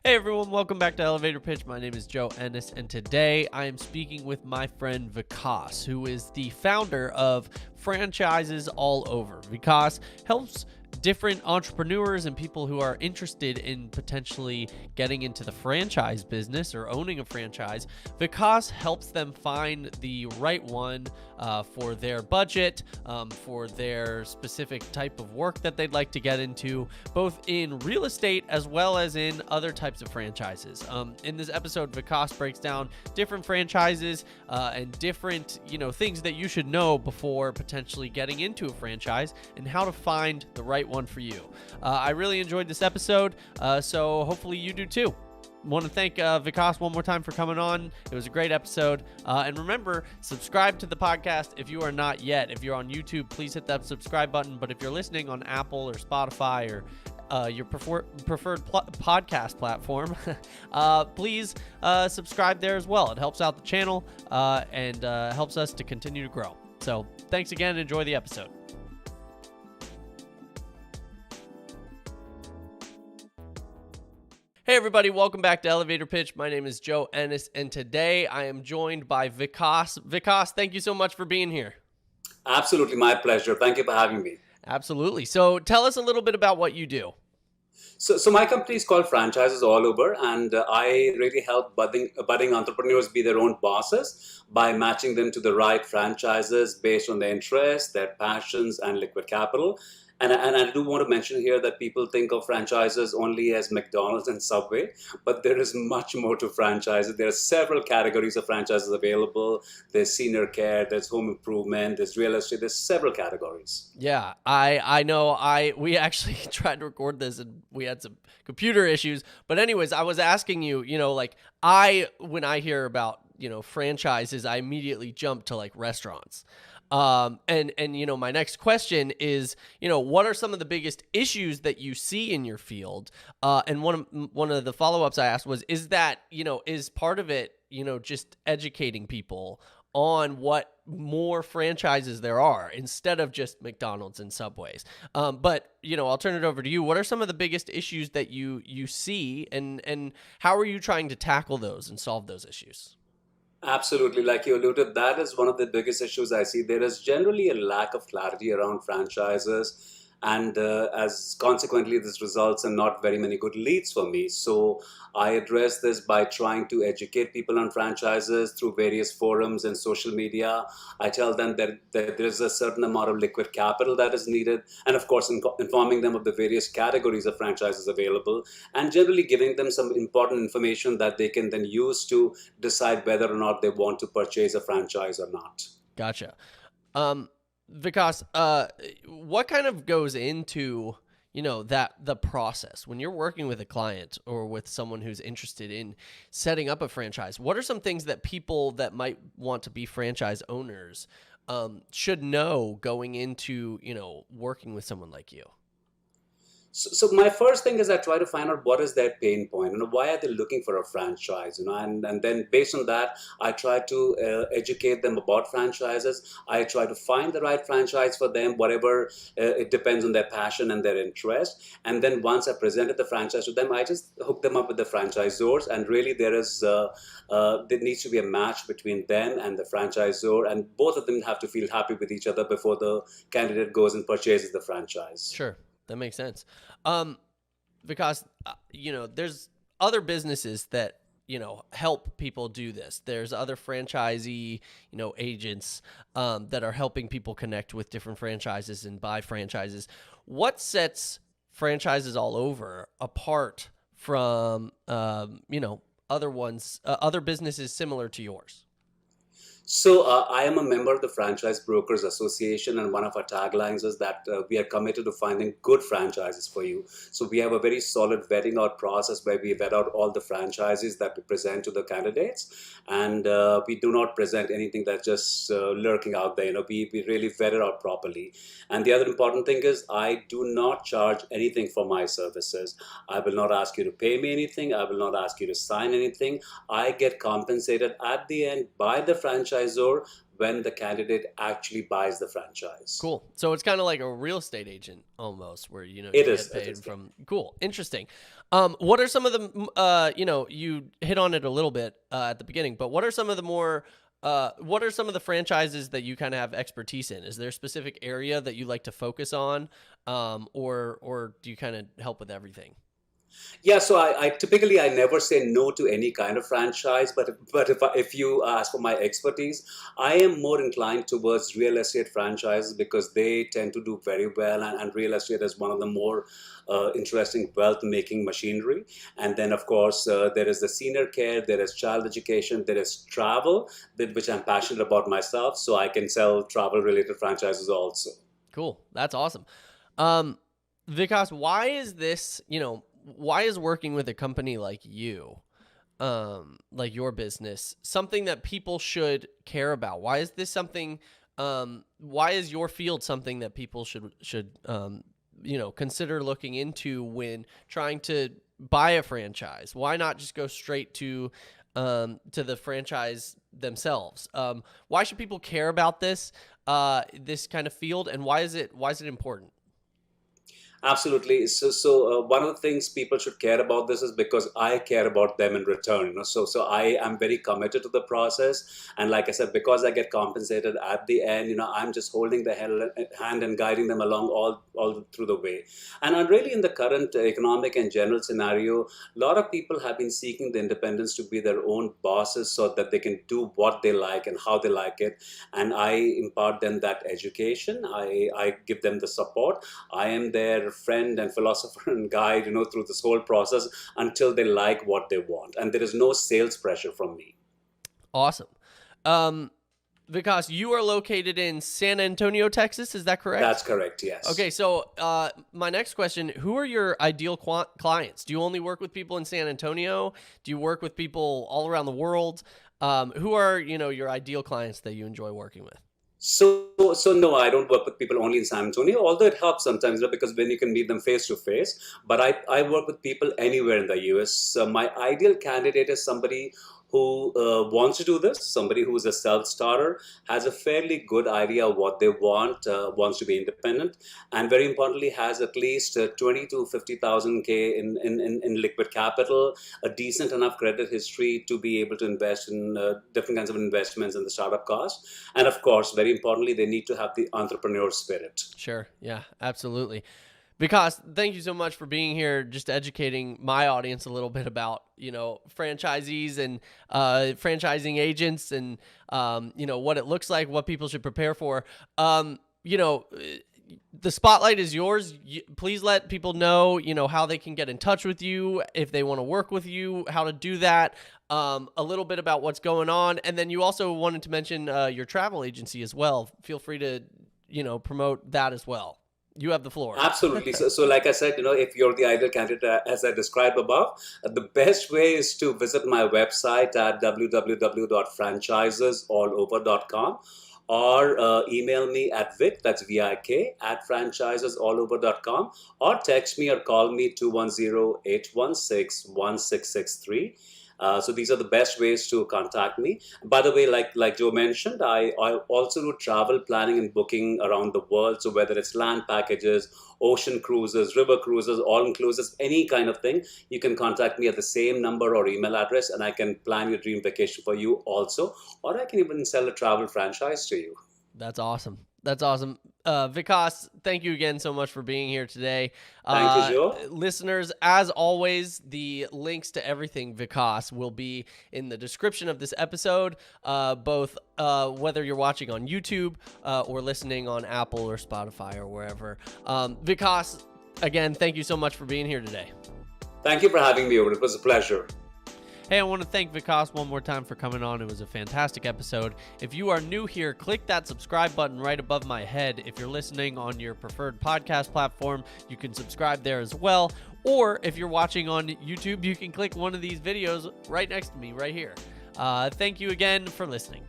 Hey everyone, welcome back to Elevator Pitch. My name is Joe Ennis, and today I am speaking with my friend Vikas, who is the founder of Franchises All Over. Vikas helps different entrepreneurs and people who are interested in potentially getting into the franchise business or owning a franchise. Vikas helps them find the right one for their budget, for their specific type of work that they'd like to get into, both in real estate as well as in other types of franchises. In this episode, Vikas breaks down different franchises and different, things that you should know before potentially getting into a franchise and how to find the right one for you. I really enjoyed this episode, so hopefully you do too. Want to thank Vikas one more time for coming on. It was a great episode. And remember, subscribe to the podcast if you are not yet. If you're on YouTube, please hit that subscribe button. But if you're listening on Apple or Spotify or your preferred podcast platform, please subscribe there as well. It helps out the channel and helps us to continue to grow. So thanks again. Enjoy the episode. Hey everybody, welcome back to Elevator Pitch. My name is Joe Ennis, and today I am joined by Vikas. Vikas, thank you so much for being here. Absolutely, my pleasure. Thank you for having me. Absolutely. So tell us a little bit about what you do. So my company is called Franchises All Over, and I really help budding entrepreneurs be their own bosses by matching them to the right franchises based on their interests, their passions, and liquid capital. And I do want to mention here that people think of franchises only as McDonald's and Subway, but there is much more to franchises. There are several categories of franchises available. There's senior care, there's home improvement, there's real estate, there's several categories. Yeah, I know. We actually tried to record this and we had some computer issues. But anyways, I was asking you, when I hear about, franchises, I immediately jump to like restaurants. And my next question is, what are some of the biggest issues that you see in your field? And one of the follow-ups I asked was, is that, is part of it, just educating people on what more franchises there are instead of just McDonald's and Subways. But I'll turn it over to you. What are some of the biggest issues that you see, and how are you trying to tackle those and solve those issues? Absolutely. Like you alluded, that is one of the biggest issues I see. There is generally a lack of clarity around franchises. And as consequently, this results in not very many good leads for me. So I address this by trying to educate people on franchises through various forums and social media. I tell them that there is a certain amount of liquid capital that is needed. And of course, informing them of the various categories of franchises available and generally giving them some important information that they can then use to decide whether or not they want to purchase a franchise or not. Gotcha. Vikas, what kind of goes into, the process when you're working with a client or with someone who's interested in setting up a franchise? What are some things that people that might want to be franchise owners should know going into, working with someone like you? So my first thing is I try to find out what is their pain point, why are they looking for a franchise, and then based on that, I try to educate them about franchises. I try to find the right franchise for them, whatever, it depends on their passion and their interest. And then once I presented the franchise to them, I just hook them up with the franchisors, and really there needs to be a match between them and the franchisor, and both of them have to feel happy with each other before the candidate goes and purchases the franchise. Sure. That makes sense. Because, there's other businesses that, help people do this. There's other franchisee, agents that are helping people connect with different franchises and buy franchises. What sets Franchises All Over apart from, other ones, other businesses similar to yours? So I am a member of the Franchise Brokers Association, and one of our taglines is that we are committed to finding good franchises for you. So we have a very solid vetting out process where we vet out all the franchises that we present to the candidates, and we do not present anything that's just lurking out there. We really vet it out properly. And the other important thing is I do not charge anything for my services. I will not ask you to pay me anything. I will not ask you to sign anything. I get compensated at the end by the franchisor when the candidate actually buys the franchise. Cool. So it's kind of like a real estate agent almost, where you It get is. It paid is. from. Cool. Interesting. What are some of the you hit on it a little bit at the beginning, but what are some of the more what are some of the franchises that you kind of have expertise in? Is there a specific area that you like to focus on, or do you kind of help with everything? Yeah, so I typically I never say no to any kind of franchise, but if you ask for my expertise, I am more inclined towards real estate franchises because they tend to do very well, and real estate is one of the more interesting wealth making machinery. And then of course there is the senior care, there is child education, there is travel, which I'm passionate about myself, so I can sell travel related franchises also. Cool. That's awesome. Um, Vikas, why is this, why is working with a company like you, like your business, something that people should care about? Why is this something, why is your field something that people should consider looking into when trying to buy a franchise? Why not just go straight to the franchise themselves? Why should people care about this kind of field, and why is it important? Absolutely. So one of the things people should care about this is because I care about them in return. So I am very committed to the process, and like I said, because I get compensated at the end, I'm just holding the hand and guiding them along all through the way. And really, in the current economic and general scenario, a lot of people have been seeking the independence to be their own bosses, so that they can do what they like and how they like it. And I impart them that education. I give them the support. I am their friend and philosopher and guide, through this whole process until they like what they want. And there is no sales pressure from me. Awesome. Vikas, you are located in San Antonio, Texas. Is that correct? That's correct, yes. Okay, so my next question, who are your ideal clients? Do you only work with people in San Antonio? Do you work with people all around the world? Who are, your ideal clients that you enjoy working with? So no, I don't work with people only in San Antonio, although it helps sometimes, because when you can meet them face to face. But I work with people anywhere in the US. So my ideal candidate is somebody who wants to do this, somebody who is a self-starter, has a fairly good idea of what they want, wants to be independent, and very importantly, has at least 20 to 50,000 K in liquid capital, a decent enough credit history to be able to invest in different kinds of investments in the startup cost. And of course, very importantly, they need to have the entrepreneur spirit. Sure. Yeah, absolutely. Vikas, thank you so much for being here, just educating my audience a little bit about, franchisees and franchising agents and, what it looks like, what people should prepare for. The spotlight is yours. Please let people know, how they can get in touch with you, if they want to work with you, how to do that, a little bit about what's going on. And then you also wanted to mention your travel agency as well. Feel free to, promote that as well. You have the floor. Absolutely. So like I said, if you're the ideal candidate, as I described above, the best way is to visit my website at www.franchisesallover.com, or email me at Vic, that's VIK, at franchisesallover.com, or text me or call me 210-816-1663. So these are the best ways to contact me. By the way, like Joe mentioned, I also do travel planning and booking around the world. So whether it's land packages, ocean cruises, river cruises, all-inclusive, any kind of thing, you can contact me at the same number or email address, and I can plan your dream vacation for you also. Or I can even sell a travel franchise to you. That's awesome. That's awesome. Vikas, thank you again so much for being here today. Thank you, Joe. Listeners, as always, the links to everything Vikas will be in the description of this episode, both whether you're watching on YouTube or listening on Apple or Spotify or wherever. Vikas, again, thank you so much for being here today. Thank you for having me over. It was a pleasure. Hey, I want to thank Vikas one more time for coming on. It was a fantastic episode. If you are new here, click that subscribe button right above my head. If you're listening on your preferred podcast platform, you can subscribe there as well. Or if you're watching on YouTube, you can click one of these videos right next to me right here. Thank you again for listening.